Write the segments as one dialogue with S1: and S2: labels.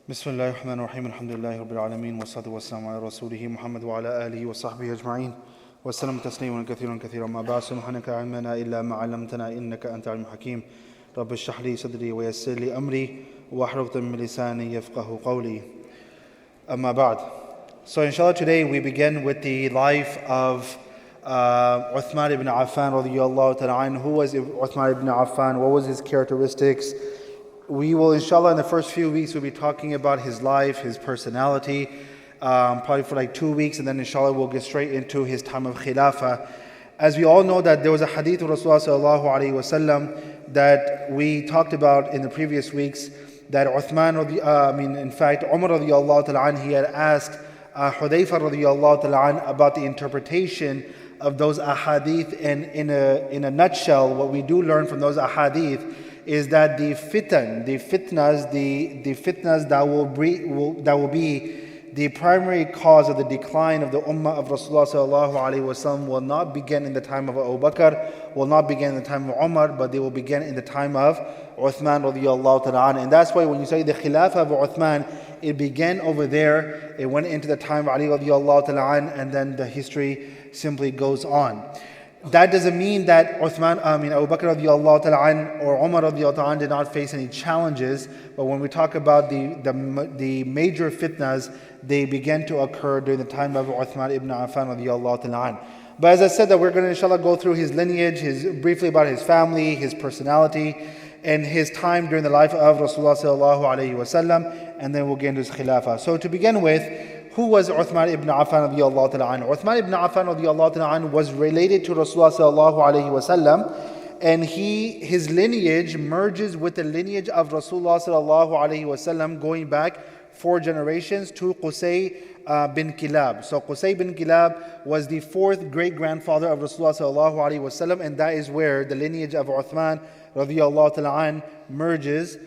S1: بسم الله الرحمن الرحيم الحمد لله رب العالمين والصلاة والسلام على رسوله محمد وعلى آله وصحبه أجمعين وسلم تسليما كثيرا كثيرا ما بعد سبحانك لا علم لنا إلا ما علمتنا إنك أنت العليم الحكيم رب اشرح لي صدري ويسر لي أمري واحلل عقدة من لساني يفقهوا قولي أما بعد. So inshallah today we begin with the life of Uthman ibn Affan radiyallahu ta'ala anhu. Who was Uthman ibn Affan? What was his characteristics? We will, inshallah, in the first few weeks, we'll be talking about his life, his personality, probably for like 2 weeks, and then inshallah we'll get straight into his time of khilafah. As we all know that there was a hadith of Rasulullah sallallahu alaihi wasallam that we talked about in the previous weeks, that Uthman, in fact, Umar radiyallahu ta'ala anh, he had asked Hudayfa radiyallahu ta'ala anh about the interpretation of those ahadith, and in a nutshell, what we do learn from those ahadith is that the fitnas that will be the primary cause of the decline of the ummah of Rasulullah sallallahu alaihi wasallam will not begin in the time of Abu Bakr, will not begin in the time of Umar, but they will begin in the time of Uthman radiyallahu ta'ala anhu. And that's why when you say the khilafah of Uthman, it began over there, it went into the time of Ali radiyallahu ta'ala anhu, and then the history simply goes on. That doesn't mean that Abu Bakr radiyallahu ta'ala anhu or Umar radiyallahu ta'ala anhu did not face any challenges, but when we talk about the major fitnas, they began to occur during the time of Uthman ibn Affan radiyallahu ta'ala anhu. But as I said, that we're going to inshallah go through his lineage, briefly about his family, his personality, and his time during the life of Rasulullah sallallahu alaihi wasallam, and then we'll get into his khilafah. So to begin with, who was Uthman ibn Affan radiyallahu ta'ala anhu? Uthman ibn Affan radiyallahu ta'ala anhu was related to Rasulullah sallallahu alaihi wasallam, and his lineage merges with the lineage of Rasulullah sallallahu alaihi wasallam going back 4 generations to Qusay bin Kilab. So Qusay bin Kilab was the 4th great-grandfather of Rasulullah sallallahu alaihi wasallam, and that is where the lineage of Uthman radiyallahu ta'ala anhu merges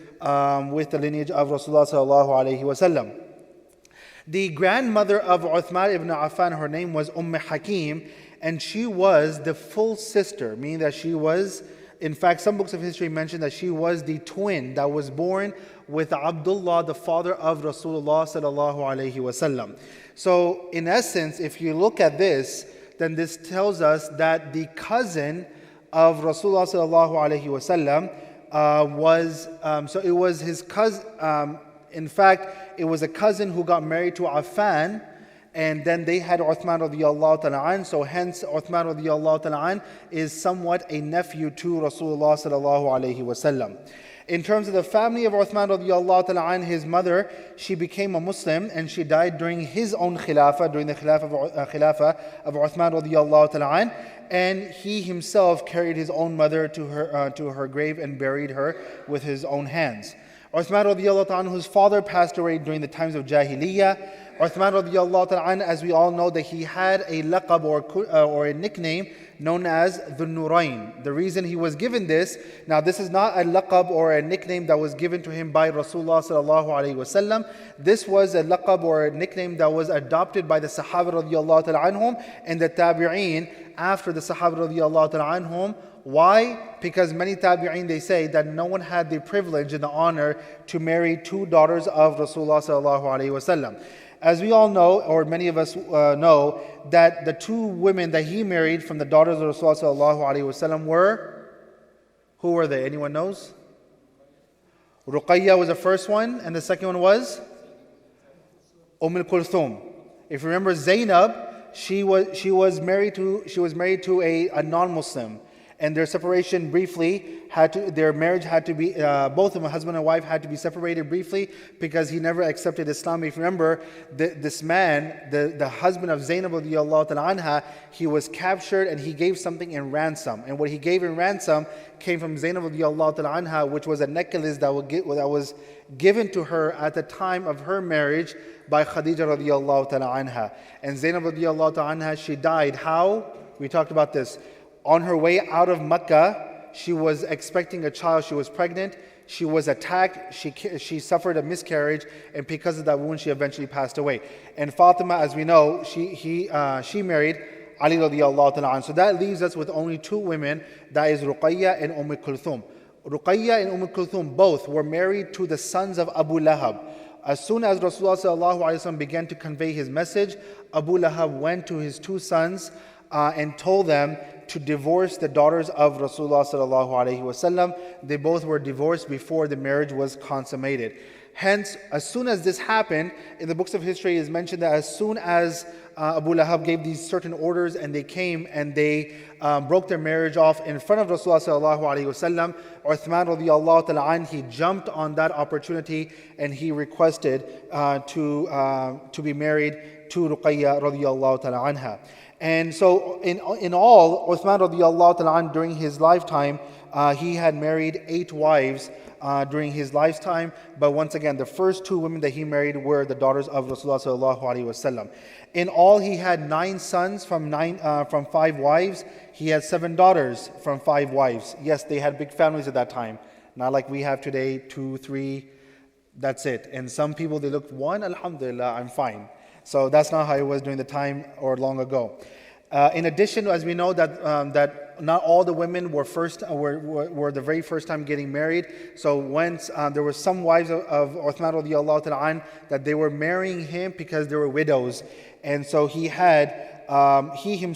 S1: with the lineage of Rasulullah sallallahu alaihi wasallam. The grandmother of Uthman ibn Affan, her name was Hakim, and she was the full sister, meaning that she was, in fact, some books of history mention that she was the twin that was born with Abdullah, the father of Rasulullah sallallahu alaihi wasallam. So, in essence, if you look at this, then this tells us that the cousin of Rasulullah sallallahu alaihi wasallam it was his cousin. In fact, it was a cousin who got married to Affan, and then they had Uthman radiyallahu ta'ala anh. So hence, Uthman radiyallahu ta'ala anh is somewhat a nephew to Rasulullah sallallahu alaihi wasallam. In terms of the family of Uthman radiyallahu ta'ala anh, his mother, she became a Muslim, and she died during his own khilafah, during the khilafah of Uthman radiyallahu ta'ala anh, and he himself carried his own mother to her grave and buried her with his own hands. Uthman radiyallahu ta'ala anhu's father passed away during the times of Jahiliyyah. Uthman radiyallahu ta'ala anhu, as we all know, that he had a laqab or a nickname known as the Nurayn. The reason he was given this, now this is not a laqab or a nickname that was given to him by Rasulullah sallallahu alaihi wasallam. This was a laqab or a nickname that was adopted by the Sahaba radiyallahu ta'ala anhum and the Tabi'een after the Sahaba radiyallahu ta'ala anhum. Why? Because many tabi'een, they say that no one had the privilege and the honor to marry 2 daughters of Rasulullah sallallahu alaihi wasallam. As we all know, or many of us know, that the 2 women that he married from the daughters of Rasulullah sallallahu alaihi wasallam who were they? Anyone knows? Ruqayya was the first one, and the second one was Kulthum. If you remember, Zainab, she was married to a non-Muslim. And their separation briefly their marriage had to be, both of them, husband and wife, had to be separated briefly because he never accepted Islam. If you remember, this man, the husband of Zainab radiyallahu ta'ala anha, he was captured and he gave something in ransom. And what he gave in ransom came from Zainab radiyallahu ta'ala anha, which was a necklace that was given to her at the time of her marriage by Khadija radiyallahu ta'ala anha. And Zainab radiyallahu ta'ala anha, she died. How? We talked about this. On her way out of Mecca, she was expecting a child. She was pregnant. She was attacked. She suffered a miscarriage, and because of that wound, she eventually passed away. And Fatima, as we know, she married Ali radiyallahu ta'ala anhu. So that leaves us with only 2 women. That is Ruqayya and Kulthum. Ruqayya and Kulthum both were married to the sons of Abu Lahab. As soon as Rasulullah sallallahu alaihi wasallam began to convey his message, Abu Lahab went to his two sons and told them to divorce the daughters of Rasulullah sallallahu alaihi wasallam. They both were divorced before the marriage was consummated. Hence, as soon as this happened, in the books of history it is mentioned that as soon as Abu Lahab gave these certain orders and they came and they broke their marriage off in front of Rasulullah sallallahu alaihi wasallam, Uthman radiallahu ta'ala anh, he jumped on that opportunity and he requested to be married to Ruqayya radiallahu ta'ala anha. And so in all, Uthman radiallahu ta'ala anh, during his lifetime, he had married 8 wives during his lifetime. But once again, the first 2 women that he married were the daughters of Rasulullah sallallahu alaihi wasallam. In all, he had 9 sons from 5 wives. He had 7 daughters from 5 wives. Yes, they had big families at that time. Not like we have today, 2, 3, that's it. And some people, they looked 1, alhamdulillah, I'm fine. So that's not how it was during the time or long ago. In addition, as we know that not all the women were the very first time getting married. So once there were some wives of Uthman radiallahu ta'ala anh that they were marrying him because they were widows. And so he had 7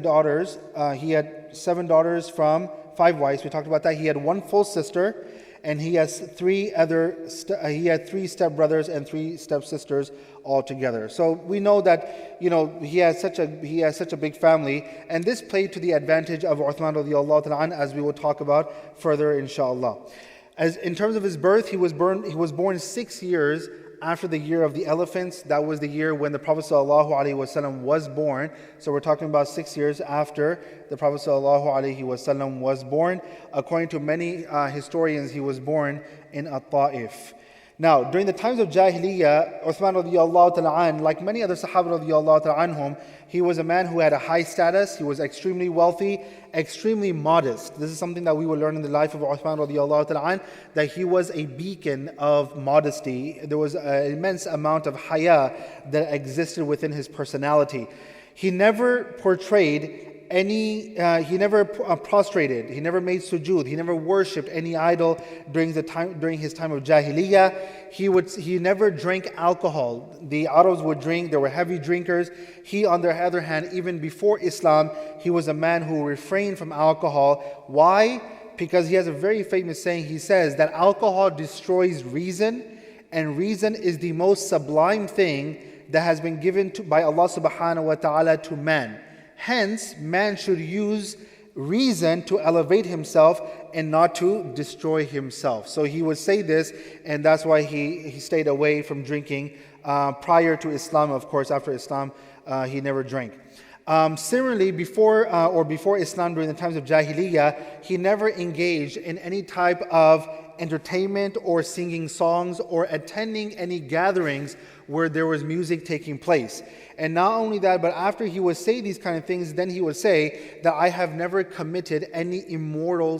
S1: daughters. He had 7 daughters from 5 wives. We talked about that. He had 1 full sister, and he has 3 stepbrothers and 3 stepsisters altogether. So we know that he has such a big family, and this played to the advantage of Uthman radiallahu ta'ala anh, as we will talk about further inshallah. As in terms of his birth, he was born 6 years after the year of the elephants. That was the year when the Prophet ﷺ was born. So we're talking about 6 years after the Prophet ﷺ was born. According to many historians, he was born in At-Ta'if. Now, during the times of Jahiliyyah, Uthman radiallahu ta'ala anh, like many other Sahaba radiallahu ta'ala anhum, he was a man who had a high status. He was extremely wealthy, extremely modest. This is something that we will learn in the life of Uthman radiallahu ta'ala anh, that he was a beacon of modesty. There was an immense amount of haya that existed within his personality. He never portrayed he never prostrated, he never made sujood, he never worshipped any idol during his time of Jahiliyyah. He never drank alcohol. The Arabs would drink, they were heavy drinkers. He, on the other hand, even before Islam, he was a man who refrained from alcohol. Why? Because he has a very famous saying. He says that alcohol destroys reason, and reason is the most sublime thing that has been given by Allah subhanahu wa ta'ala to man. Hence, man should use reason to elevate himself and not to destroy himself. So he would say this, and that's why he stayed away from drinking. Prior to Islam, of course, after Islam, he never drank. Similarly, before Islam, during the times of Jahiliyyah, he never engaged in any type of entertainment or singing songs or attending any gatherings where there was music taking place. And not only that, but after he would say these kind of things, then he would say that I have never committed any immoral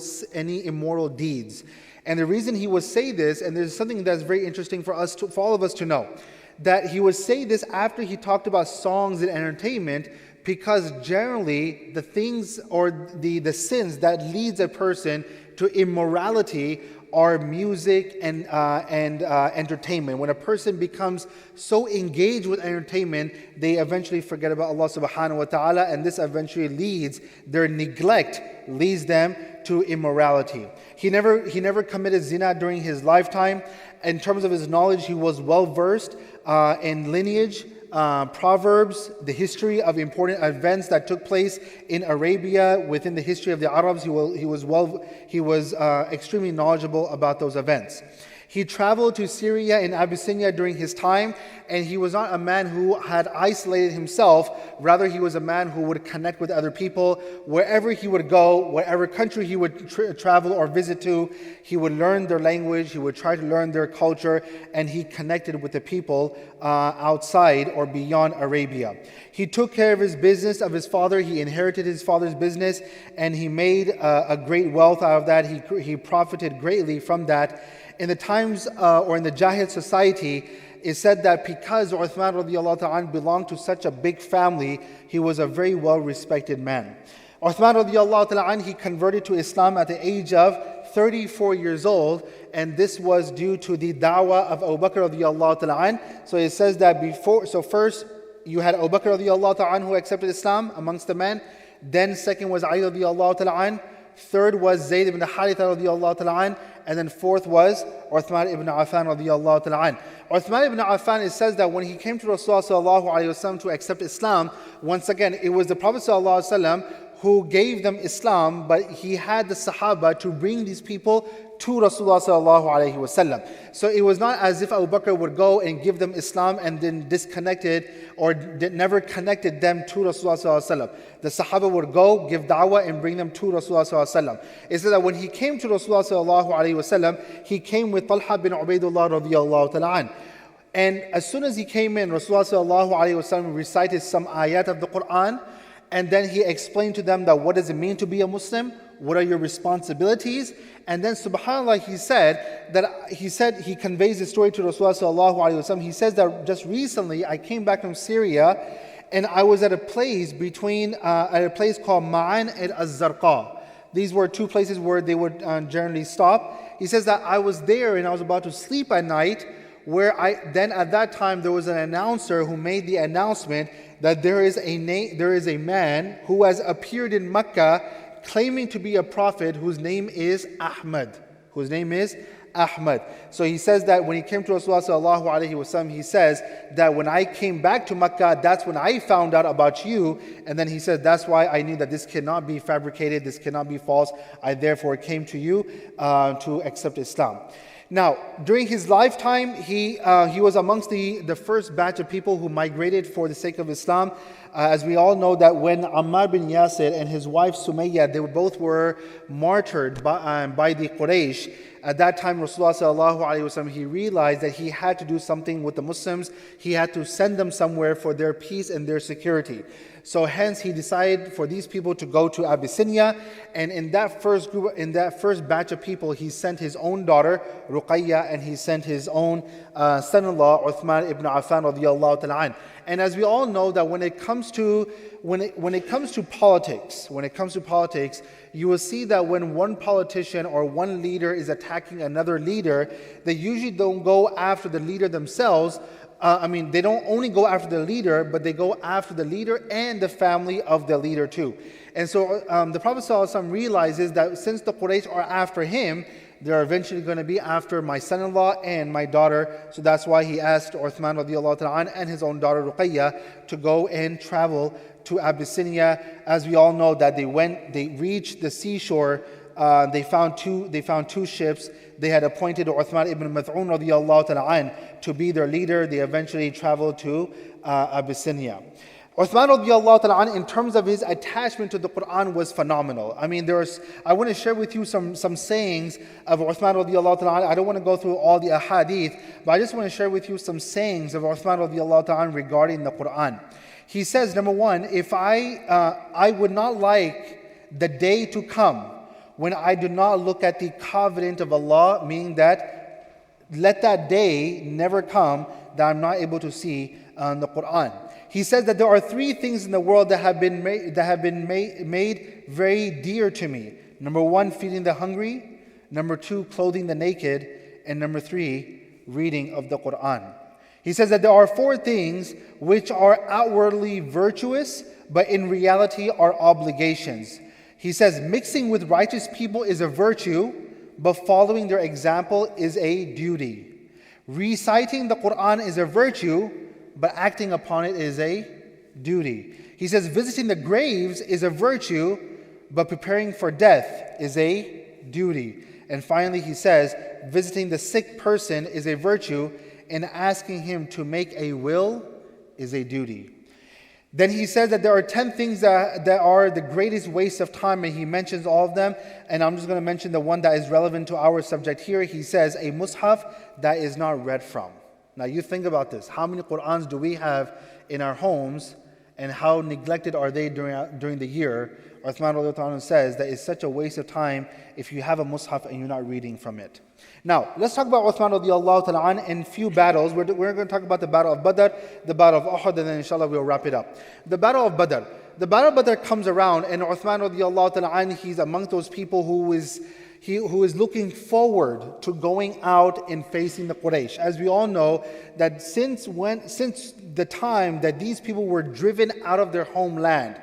S1: deeds. And the reason he would say this, and there's something that's very interesting for all of us to know, that he would say this after he talked about songs and entertainment, because generally the things or the sins that leads a person to immorality are music and entertainment. When a person becomes so engaged with entertainment, they eventually forget about Allah subhanahu wa ta'ala, and this eventually their neglect leads them to immorality. He never committed zina during his lifetime. In terms of his knowledge, he was well versed in lineage, proverbs, the history of important events that took place in Arabia within the history of the Arabs. He was extremely knowledgeable about those events. He traveled to Syria and Abyssinia during his time, and he was not a man who had isolated himself. Rather, he was a man who would connect with other people. Wherever he would go, whatever country he would travel or visit to, he would learn their language, he would try to learn their culture, and he connected with the people outside or beyond Arabia. He took care of his business of his father. He inherited his father's business, and he made a great wealth out of that. He profited greatly from that. In the times or in the Jahil society, it's said that because Uthman radiallahu ta'ala belonged to such a big family, he was a very well respected man. Uthman radiallahu ta'ala, he converted to Islam at the age of 34 years old, and this was due to the da'wah of Abu Bakr radiallahu ta'ala an. So it says that first you had Abu Bakr radiallahu ta'ala an who accepted Islam amongst the men. Then second was Ali radiallahu ta'ala an. Third was Zayd ibn Haritha radiallahu ta'ala an. And then fourth was Uthman ibn Affan radiallahu ta'ala an. Uthman ibn Affan, it says that when he came to Rasulullah sallallahu alayhi wasallam to accept Islam, once again, it was the Prophet sallallahu alayhi wasallam who gave them Islam, but he had the Sahaba to bring these people to Rasulullah sallallahu alayhi wasallam. So it was not as if Abu Bakr would go and give them Islam and then disconnected or never connected them to Rasulullah sallallahu alayhi wasallam. The Sahaba would go, give da'wah and bring them to Rasulullah sallallahu alayhi wasallam. It says that when he came to Rasulullah sallallahu alayhi wasallam, he came with Talha bin Ubaidullah radiyallahu ta'ala an. And as soon as he came in, Rasulullah sallallahu alayhi wasallam recited some ayat of the Quran, and then he explained to them that what does it mean to be a Muslim? What are your responsibilities? And then subhanAllah, he conveys the story to Rasulullah sallallahu alayhi wasallam. He says that just recently I came back from Syria, and I was at a place called Ma'an and Az-Zarqa. These were two places where they would generally stop. He says that I was there and I was about to sleep at night, then at that time there was an announcer who made the announcement that there is a man who has appeared in Mecca claiming to be a prophet whose name is Ahmad. So he says that when he came to Rasulullah sallallahu alaihi wasallam, he says that when I came back to Mecca, that's when I found out about you. And then he says, that's why I knew that this cannot be fabricated, this cannot be false. I therefore came to you to accept Islam. Now, during his lifetime, he was amongst the first batch of people who migrated for the sake of Islam. As we all know that when Ammar bin Yasir and his wife Sumayya, they both were martyred by the Quraysh. At that time, Rasulullah sallallahu alaihi wasallam, he realized that he had to do something with the Muslims. He had to send them somewhere for their peace and their security. So hence he decided for these people to go to Abyssinia, and in that first batch of people, he sent his own daughter Ruqayya, and he sent his own son-in-law Uthman ibn Affan radiyallahu ta'ala an. And as we all know that when it comes to politics, you will see that when one politician or one leader is attacking another leader, they usually don't go after the leader themselves. They don't only go after the leader, but they go after the leader and the family of the leader too. And so the Prophet ﷺ realizes that since the Quraysh are after him, they're eventually going to be after my son-in-law and my daughter. So that's why he asked Uthman radiallahu ta'ala and his own daughter Ruqayya to go and travel to Abyssinia. As we all know that they reached the seashore. They found two ships. They had appointed Uthman ibn Maz'un radiallahu ta'ala an to be their leader. They eventually traveled to Abyssinia. Uthman radiallahu ta'ala an, in terms of his attachment to the Quran, was phenomenal. I want to share with you some sayings of Uthman radiallahu ta'ala an. I don't want to go through all the ahadith, but I just want to share with you some sayings of Uthman radiallahu ta'ala an regarding the Quran. He says, number one, if I would not like the day to come when I do not look at the covenant of Allah, meaning that let that day never come that I'm not able to see the Quran. He says that there are three things in the world that have been made very dear to me. Number one, feeding the hungry. Number two, clothing the naked. And number three, reading of the Quran. He says that there are four things which are outwardly virtuous, but in reality are obligations. He says mixing with righteous people is a virtue, but following their example is a duty. Reciting the Quran is a virtue, but acting upon it is a duty. He says visiting the graves is a virtue, but preparing for death is a duty. And finally he says visiting the sick person is a virtue, and asking him to make a will is a duty. Then he says that there are 10 things that are the greatest waste of time, and he mentions all of them. And I'm just going to mention the one that is relevant to our subject here. He says a mushaf that is not read from. Now you think about this. How many Qur'ans do we have in our homes, and how neglected are they during the year? Uthman radiallahu anhu says that it's such a waste of time if you have a mushaf and you're not reading from it. Now, let's talk about Uthman radiallahu ta'ala in few battles. We're going to talk about the battle of Badr, the battle of Uhud, and then inshallah we'll wrap it up. The battle of Badr. The battle of Badr comes around, and Uthman radiallahu ta'ala, he's among those people who is who is looking forward to going out and facing the Quraysh. As we all know, that since the time that these people were driven out of their homeland,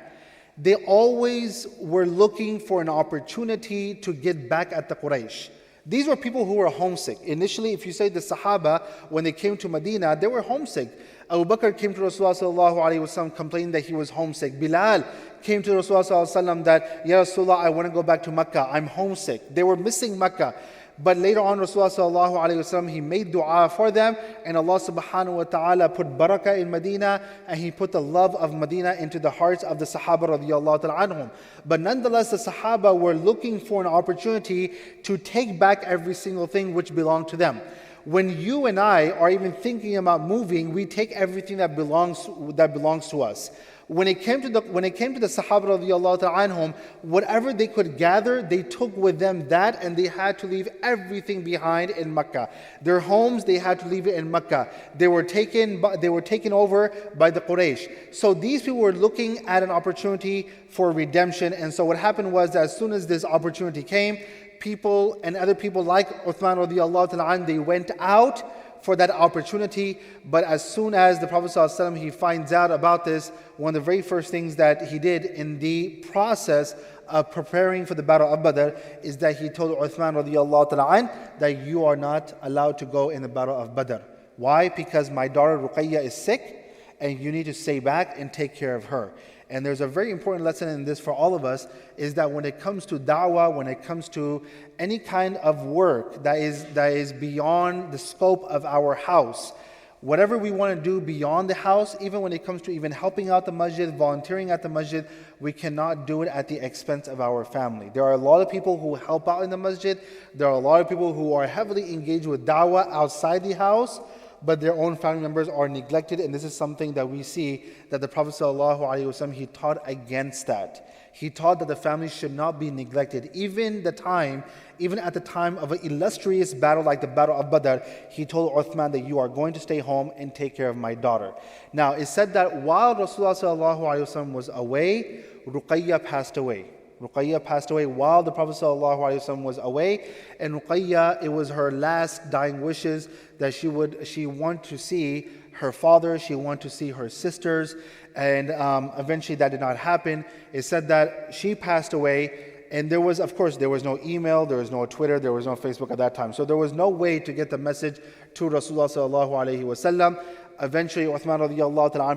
S1: they always were looking for an opportunity to get back at the Quraysh. These were people who were homesick. Initially, if you say the Sahaba, when they came to Medina, they were homesick. Abu Bakr came to Rasulullah sallallahu alaihi wasallam complaining that he was homesick. Bilal came to Rasulullah sallallahu alaihi wasallam that, Ya Rasulullah, I want to go back to Mecca. I'm homesick. They were missing Mecca. But later on, Rasulullah sallallahu alaihi wasallam, he made dua for them, and Allah subhanahu wa ta'ala put barakah in Medina, and He put the love of Medina into the hearts of the Sahaba radiyallahu ta'ala anhum. But nonetheless, the Sahaba were looking for an opportunity to take back every single thing which belonged to them. When you and I are even thinking about moving, we take everything that belongs to us. When it came to the Sahaba radiyallahu ta'ala anhum, whatever they could gather, they took with them that, and they had to leave everything behind in Mecca. Their homes, they had to leave it in Mecca. They were taken over by the Quraysh. So these people were looking at an opportunity for redemption. And so what happened was that as soon as this opportunity came, people and other people like Uthman radiyallahu ta'ala anh, they went out for that opportunity. But as soon as the Prophet ﷺ, he finds out about this, one of the very first things that he did in the process of preparing for the battle of Badr is that he told Uthman radiyallahu ta'ala anh, that you are not allowed to go in the battle of Badr. Why? Because my daughter Ruqayya is sick, and you need to stay back and take care of her. And there's a very important lesson in this for all of us, is that when it comes to da'wah, when it comes to any kind of work that is beyond the scope of our house, whatever we want to do beyond the house, even when it comes to even helping out the masjid, volunteering at the masjid, we cannot do it at the expense of our family. There are a lot of people who help out in the masjid. There are a lot of people who are heavily engaged with da'wah outside the house, but their own family members are neglected. And this is something that we see that the Prophet ﷺ, he taught against that. He taught that the family should not be neglected. Even at the time of an illustrious battle like the Battle of Badr, he told Uthman that you are going to stay home and take care of my daughter. Now, it's said that while Rasulullah ﷺ was away, Ruqayya passed away. Ruqayya passed away while the Prophet ﷺ was away, and Ruqayya, it was her last dying wishes that she wanted to see her father, she wanted to see her sisters, and eventually that did not happen. It said that she passed away, and there was no email, there was no Twitter, there was no Facebook at that time, so there was no way to get the message to Rasulullah ﷺ. Eventually, Uthman radiyallahu ta'ala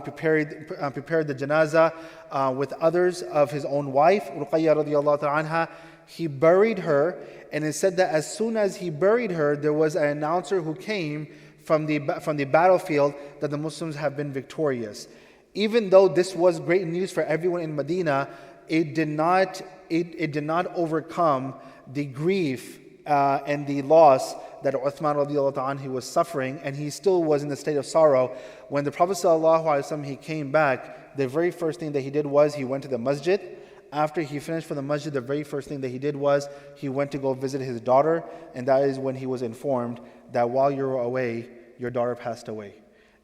S1: prepared the janazah with others of his own wife, Ruqayya radiyallahu ta'ala anha. He buried her, and it said that as soon as he buried her, there was an announcer who came from the battlefield that the Muslims have been victorious. Even though this was great news for everyone in Medina, it did not overcome the grief and the loss that Uthman radiyallahu ta'ala he was suffering, and he still was in the state of sorrow. When the Prophet ﷺ, he came back, the very first thing that he did was he went to the masjid. After he finished from the masjid, the very first thing that he did was he went to go visit his daughter, and that is when he was informed that while you were away, your daughter passed away.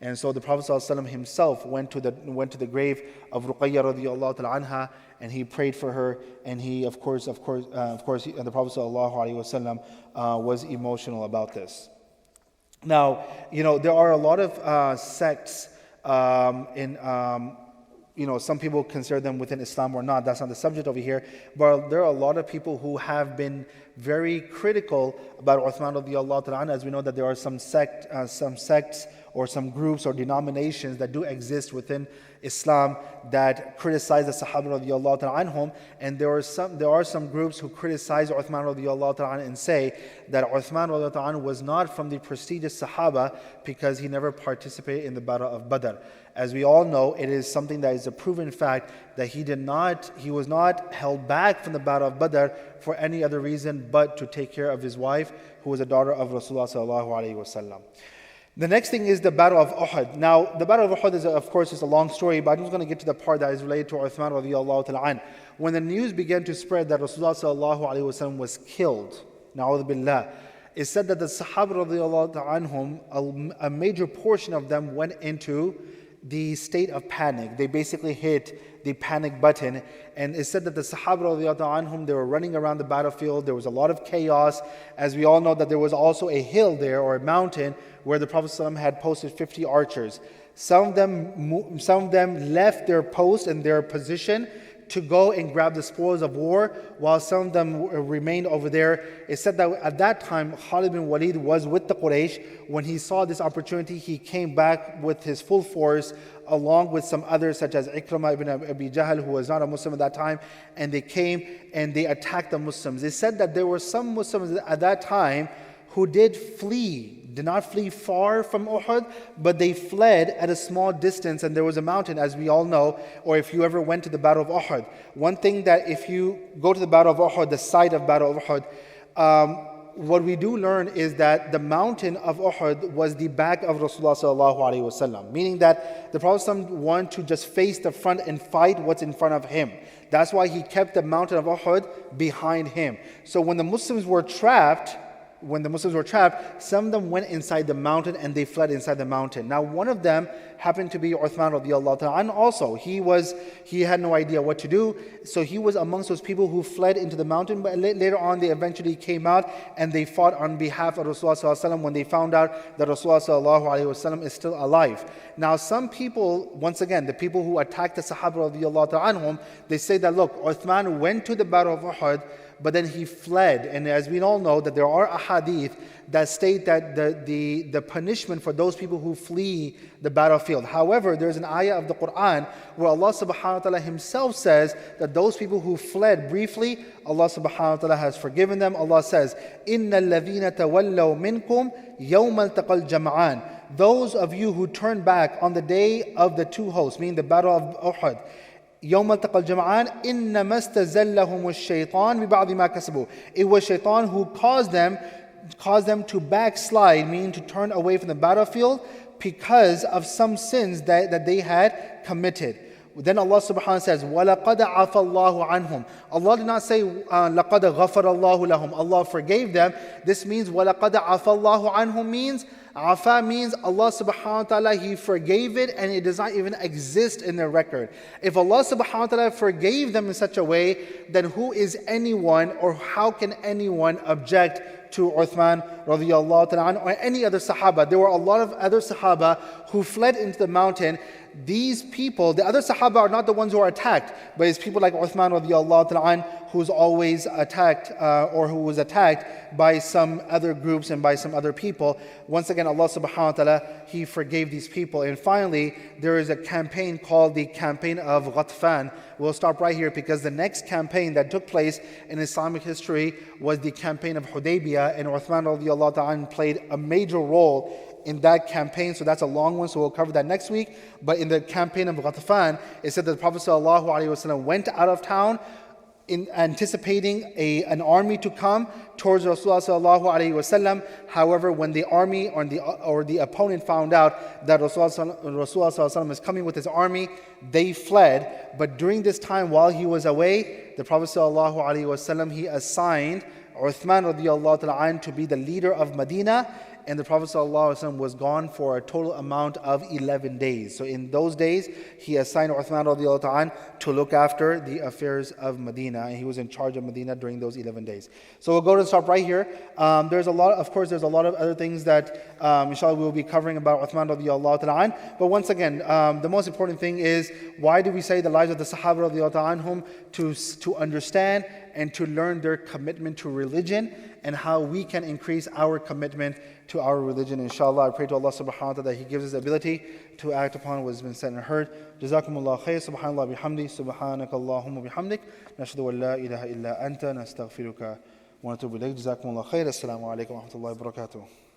S1: And so the Prophet ﷺ himself went to the grave of Ruqayya radiyallahu ta'ala anha, and he prayed for her, and he the Prophet ﷺ was emotional about this. Now, there are a lot of sects some people consider them within Islam or not. That's not the subject over here. But there are a lot of people who have been very critical about Uthman radiyallahu ta'ala. As we know that there are some sects or some groups or denominations that do exist within Islam that criticize the Sahaba radiyallahu ta'ala anhum, and there are some groups who criticize Uthman radiyallahu ta'ala and say that Uthman radiyallahu ta'ala was not from the prestigious Sahaba because he never participated in the Battle of Badr. As we all know, it is something that is a proven fact that he was not held back from the Battle of Badr for any other reason but to take care of his wife, who was a daughter of Rasulullah sallallahu alaihi wasallam. The next thing is the Battle of Uhud. Now, the Battle of Uhud is, of course, a long story, but I'm just going to get to the part that is related to Uthman radiyallahu ta'ala an. When the news began to spread that Rasulullah sallallahu alaihi wasallam was killed, na'udhu billah, it said that the Sahaba radiyallahu ta'ala anhum, a major portion of them went into the state of panic. They basically hit the panic button. And it said that the Sahaba radiallahu anhum, they were running around the battlefield. There was a lot of chaos. As we all know that there was also a hill there, or a mountain, where the Prophet ﷺ had posted 50 archers. Some of them left their post and their position to go and grab the spoils of war, while some of them remained over there. It said that at that time, Khalid bin Walid was with the Quraysh. When he saw this opportunity, he came back with his full force, along with some others such as Ikramah ibn Abi Jahl, who was not a Muslim at that time, and they came and they attacked the Muslims. They said that there were some Muslims at that time who did not flee far from Uhud, but they fled at a small distance, and there was a mountain, as we all know, or if you ever went to the Battle of Uhud. One thing that if you go to the Battle of Uhud, the site of Battle of Uhud, what we do learn is that the mountain of Uhud was the back of Rasulullah sallallahu alaihi wasallam, meaning that the Prophet wanted to just face the front and fight what's in front of him. That's why he kept the mountain of Uhud behind him. So when the Muslims were trapped, some of them went inside the mountain and they fled inside the mountain. Now, one of them happened to be Uthman radiallahu ta'ala. And also, he had no idea what to do. So he was amongst those people who fled into the mountain. But later on, they eventually came out and they fought on behalf of Rasulullah sallallahu alaihi wasallam when they found out that Rasulullah sallallahu alaihi wasallam is still alive. Now, some people, once again, the people who attacked the Sahaba radiallahu ta'ala anhum, they say that, look, Uthman went to the Battle of Uhud, but then he fled. And as we all know, that there are ahadith that state that the punishment for those people who flee the battlefield. However, there's an ayah of the Quran where Allah subhanahu wa ta'ala himself says that those people who fled briefly, Allah subhanahu wa ta'ala has forgiven them. Allah says, إِنَّ الَّذِينَ تَوَلَّوْا مِنْكُمْ يَوْمَ الْتَقَى الْجَمْعَانِ. Those of you who turned back on the day of the two hosts, meaning the battle of Uhud, يوم التقى الجمعان إنما استزلهم الشيطان ببعض ما كسبوا. It was shaitan who caused them to backslide, meaning to turn away from the battlefield because of some sins that they had committed. Then Allah subhanahu wa ta'ala says, وَلَقَدْ عَفَى اللَّهُ عَنْهُمْ. Allah did not say, لَقَدْ غَفَرَ اللَّهُ لَهُمْ. Allah forgave them. This means, وَلَقَدْ عَفَى اللَّهُ عَنْهُمْ means, Afa means Allah subhanahu wa ta'ala, He forgave it and it does not even exist in their record. If Allah subhanahu wa ta'ala forgave them in such a way, then who is anyone or how can anyone object to Uthman radiallahu ta'ala or any other Sahaba? There were a lot of other Sahaba who fled into the mountain. These people, the other Sahaba are not the ones who are attacked, but it's people like Uthman radiallahu ta'ala who's always attacked or who was attacked by some other groups and by some other people. Once again, Allah subhanahu wa ta'ala, He forgave these people. And finally, there is a campaign called the campaign of Ghatfan. We'll stop right here because the next campaign that took place in Islamic history was the campaign of Hudaybiyah, and Uthman radiallahu ta'ala played a major role in that campaign. So that's a long one, so we'll cover that next week. But in the campaign of Ghatfan, it said that the Prophet ﷺ went out of town in anticipating an army to come towards Rasulullah ﷺ. However, when the army or the opponent found out that Rasulullah ﷺ is coming with his army, they fled. But during this time, while he was away, the Prophet ﷺ, he assigned Uthman radiallahu ta'ala to be the leader of Medina. And the Prophet ﷺ was gone for a total amount of 11 days. So in those days, he assigned Uthman radiallahu ta'ala to look after the affairs of Medina. And he was in charge of Medina during those 11 days. So we'll go and stop right here. There's a lot of other things that inshallah we'll be covering about Uthman radiallahu ta'ala. But once again, the most important thing is, why do we say the lives of the Sahaba radiallahu ta'ala to understand and to learn their commitment to religion and how we can increase our commitment to our religion. Inshallah, I pray to Allah subhanahu wa ta'ala that He gives us the ability to act upon what has been said and heard. Jazakumullah khair. Subhanallah bihamdi. Subhanaka Allahumma bihamdik. Nashhadu an la ilaha illa anta. Nastaghfiruka wa natubu ilayk. Jazakumullah khair. Assalamu alaikum wa rahmatullahi wa barakatuh.